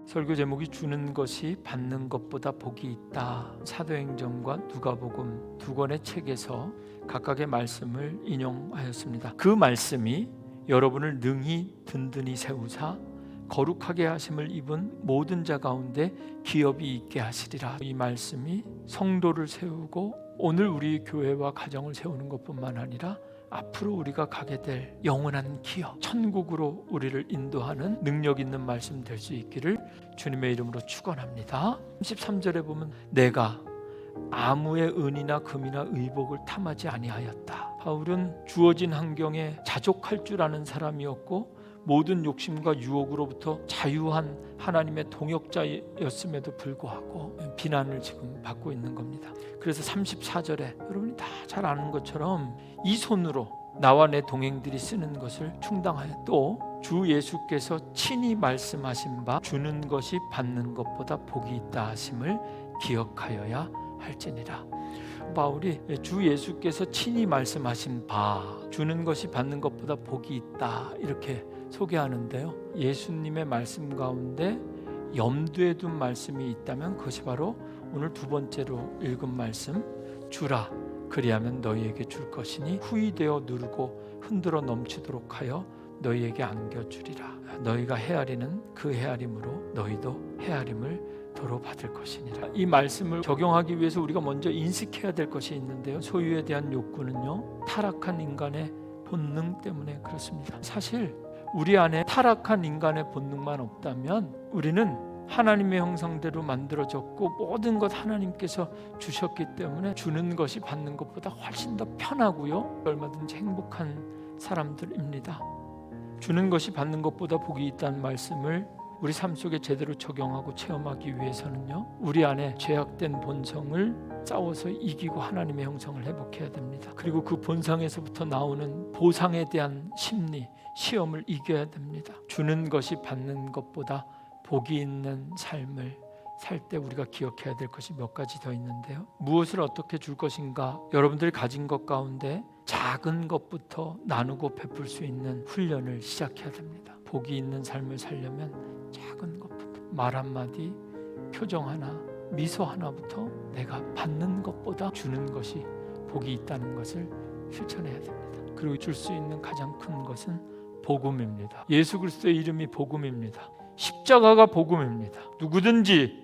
설교 제목이 주는 것이 받는 것보다 복이 있다. 사도행전과 누가복음 두 권의 책에서 각각의 말씀을 인용하였습니다. 그 말씀이 여러분을 능히 든든히 세우사 거룩하게 하심을 입은 모든 자 가운데 기업이 있게 하시리라. 이 말씀이 성도를 세우고 오늘 우리 교회와 가정을 세우는 것뿐만 아니라 앞으로 우리가 가게 될 영원한 기업, 천국으로 우리를 인도하는 능력 있는 말씀 될 수 있기를 주님의 이름으로 축원합니다. 13절에 보면 내가 아무의 은이나 금이나 의복을 탐하지 아니하였다. 바울은 주어진 환경에 자족할 줄 아는 사람이었고 모든 욕심과 유혹으로부터 자유한 하나님의 동역자였음에도 불구하고 비난을 지금 받고 있는 겁니다. 그래서 34절에 여러분이 다 잘 아는 것처럼 이 손으로 나와 내 동행들이 쓰는 것을 충당하여 또 주 예수께서 친히 말씀하신 바 주는 것이 받는 것보다 복이 있다 하심을 기억하여야 할지니라. 바울이 주 예수께서 친히 말씀하신 바 주는 것이 받는 것보다 복이 있다 이렇게 소개하는데요. 예수님의 말씀 가운데 염두에 둔 말씀이 있다면 그것이 바로 오늘 두 번째로 읽은 말씀 주라 그리하면 너희에게 줄 것이니 후이되어 누르고 흔들어 넘치도록 하여 너희에게 안겨주리라. 너희가 헤아리는 그 헤아림으로 너희도 헤아림을 도로 받을 것이니라. 이 말씀을 적용하기 위해서 우리가 먼저 인식해야 될 것이 있는데요. 소유에 대한 욕구는요 타락한 인간의 본능 때문에 그렇습니다. 사실 우리 안에 타락한 인간의 본능만 없다면 우리는 하나님의 형상대로 만들어졌고 모든 것 하나님께서 주셨기 때문에 주는 것이 받는 것보다 훨씬 더 편하고요 얼마든지 행복한 사람들입니다. 주는 것이 받는 것보다 복이 있다는 말씀을 우리 삶 속에 제대로 적용하고 체험하기 위해서는요 우리 안에 죄악된 본성을 싸워서 이기고 하나님의 형상을 회복해야 됩니다. 그리고 그 본성에서부터 나오는 보상에 대한 심리, 시험을 이겨야 됩니다. 주는 것이 받는 것보다 복이 있는 삶을 살 때 우리가 기억해야 될 것이 몇 가지 더 있는데요. 무엇을 어떻게 줄 것인가? 여러분들이 가진 것 가운데 작은 것부터 나누고 베풀 수 있는 훈련을 시작해야 됩니다. 복이 있는 삶을 살려면 작은 것부터 말 한마디, 표정 하나, 미소 하나부터 내가 받는 것보다 주는 것이 복이 있다는 것을 실천해야 됩니다. 그리고 줄 수 있는 가장 큰 것은 복음입니다. 예수 그리스도의 이름이 복음입니다. 십자가가 복음입니다. 누구든지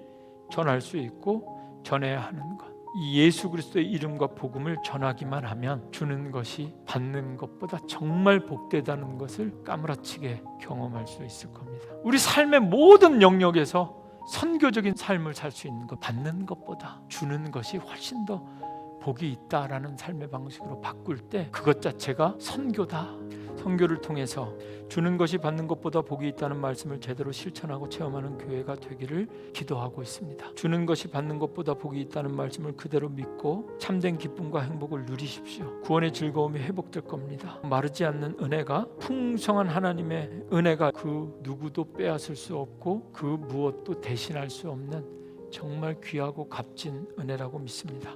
전할 수 있고 전해야 하는 것. 이 예수 그리스도의 이름과 복음을 전하기만 하면 주는 것이 받는 것보다 정말 복되다는 것을 까무라치게 경험할 수 있을 겁니다. 우리 삶의 모든 영역에서 선교적인 삶을 살 수 있는 것, 받는 것보다 주는 것이 훨씬 더 복이 있다라는 삶의 방식으로 바꿀 때 그것 자체가 선교다. 선교를 통해서 주는 것이 받는 것보다 복이 있다는 말씀을 제대로 실천하고 체험하는 교회가 되기를 기도하고 있습니다. 주는 것이 받는 것보다 복이 있다는 말씀을 그대로 믿고 참된 기쁨과 행복을 누리십시오. 구원의 즐거움이 회복될 겁니다. 마르지 않는 은혜가, 풍성한 하나님의 은혜가 그 누구도 빼앗을 수 없고 그 무엇도 대신할 수 없는 정말 귀하고 값진 은혜라고 믿습니다.